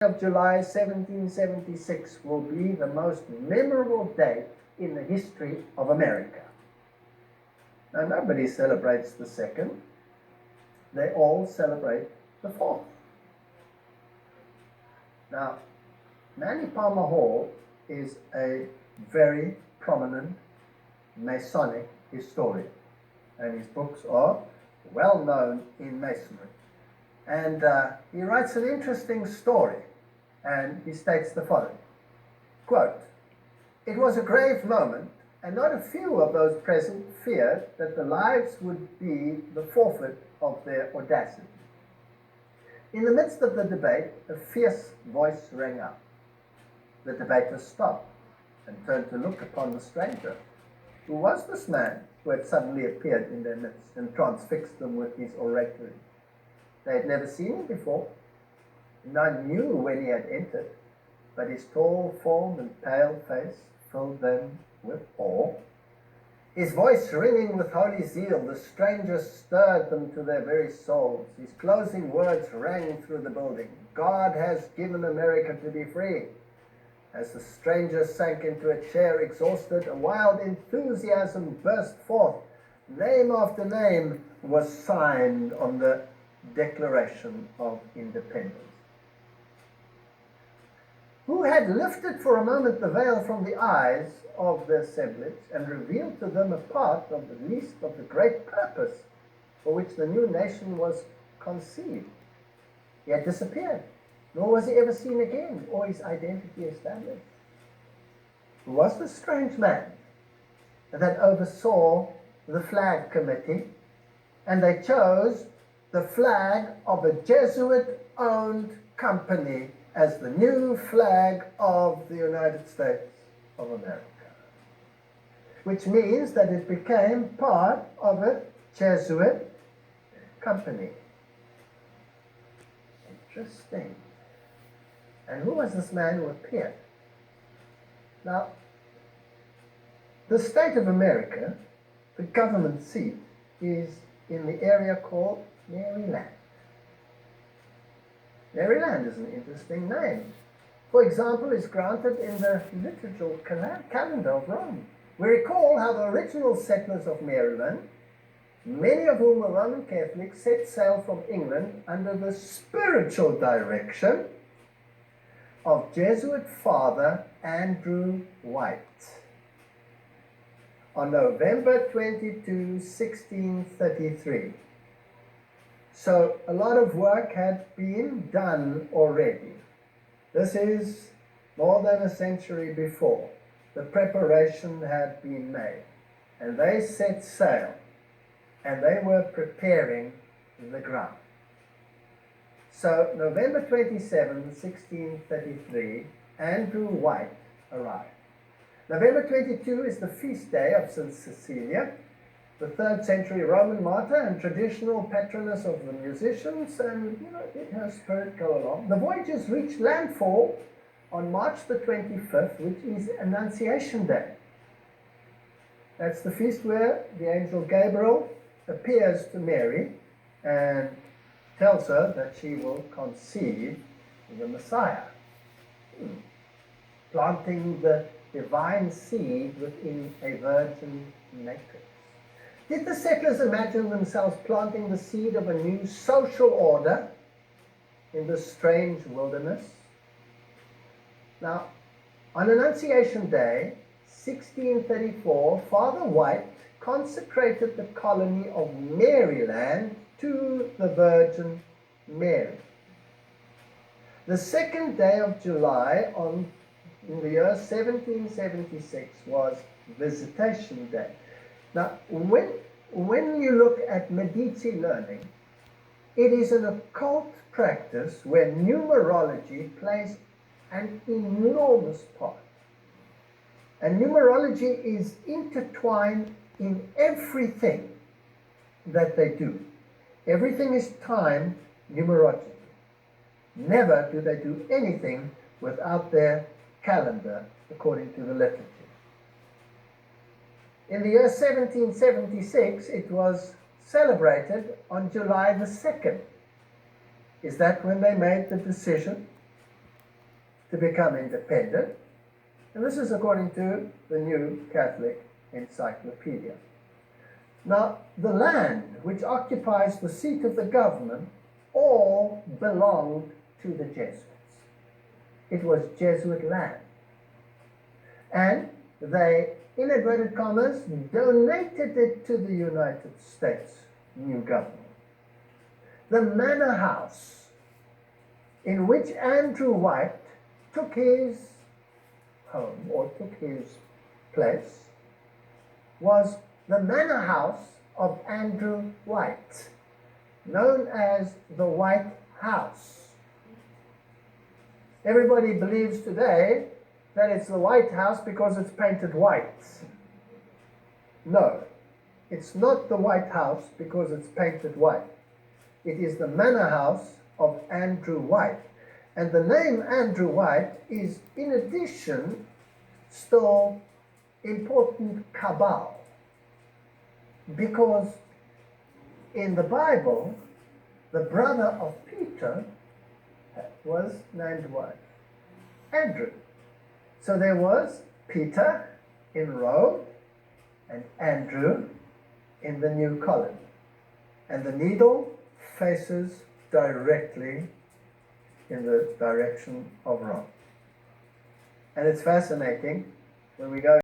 of July 1776 will be the most memorable date in the history of America. Now, nobody celebrates the 2nd. They all celebrate the 4th. Now, Manly Palmer Hall is a very prominent Masonic historian, and his books are well known in Masonry. And he writes an interesting story, and he states the following, quote, "It was a grave moment, and not a few of those present feared that the lives would be the forfeit of their audacity. In the midst of the debate, a fierce voice rang out. The debaters stopped and turned to look upon the stranger. Who was this man who had suddenly appeared in their midst and transfixed them with his oratory? They had never seen him before. None knew when he had entered, but his tall form and pale face filled them with awe. His voice ringing with holy zeal, the stranger stirred them to their very souls. His closing words rang through the building. God has given America to be free. As the stranger sank into a chair exhausted, a wild enthusiasm burst forth. Name after name was signed on the Declaration of Independence. Who had lifted for a moment the veil from the eyes of the assemblage and revealed to them a part of the least of the great purpose for which the new nation was conceived. He had disappeared, nor was he ever seen again, or his identity established. Who was this strange man that oversaw the flag committee, and they chose the flag of a Jesuit-owned company as the new flag of the United States of America, which means that it became part of a Jesuit company. Interesting. And who was this man who appeared? Now, the state of America, the government seat, is in the area called Maryland. Maryland is an interesting name. For example, it's granted in the liturgical calendar of Rome. We recall how the original settlers of Maryland, many of whom were Roman Catholics, set sail from England under the spiritual direction of Jesuit Father Andrew White on November 22, 1633. So a lot of work had been done already. This is more than a century before. The preparation had been made, and they set sail, and they were preparing the ground. So November 27, 1633, Andrew White arrived. November 22 is the feast day of St. Cecilia, the 3rd century Roman martyr and traditional patroness of the musicians, and did her spirit go along. The voyagers reached landfall on March the 25th, which is Annunciation Day. That's the feast where the angel Gabriel appears to Mary and tells her that she will conceive the Messiah, planting the divine seed within a virgin matrix. Did the settlers imagine themselves planting the seed of a new social order in this strange wilderness? Now, on Annunciation Day, 1634, Father White consecrated the colony of Maryland to the Virgin Mary. The 2nd day of July in the year 1776 was Visitation Day. Now, when you look at Medici learning, it is an occult practice where numerology plays an enormous part. And numerology is intertwined in everything that they do. Everything is timed numerologically. Never do they do anything without their calendar according to the liturgy. In the year 1776, it was celebrated on July the 2nd. Is that when they made the decision to become independent. And this is according to the New Catholic Encyclopedia. Now, the land which occupies the seat of the government all belonged to the Jesuits. It was Jesuit land. And they, in inverted commas, donated it to the United States new government. The manor house in which Andrew White took his home, or took his place, was the manor house of Andrew White, known as the White House. Everybody believes today that it's the White House because it's painted white. No, it's not the White House because it's painted white. It is the manor house of Andrew White. And the name Andrew White is, in addition, still important cabal. Because in the Bible, the brother of Peter was named what? Andrew. So there was Peter in Rome and Andrew in the New Colony. And the needle faces directly in the direction of Rome. And it's fascinating when we go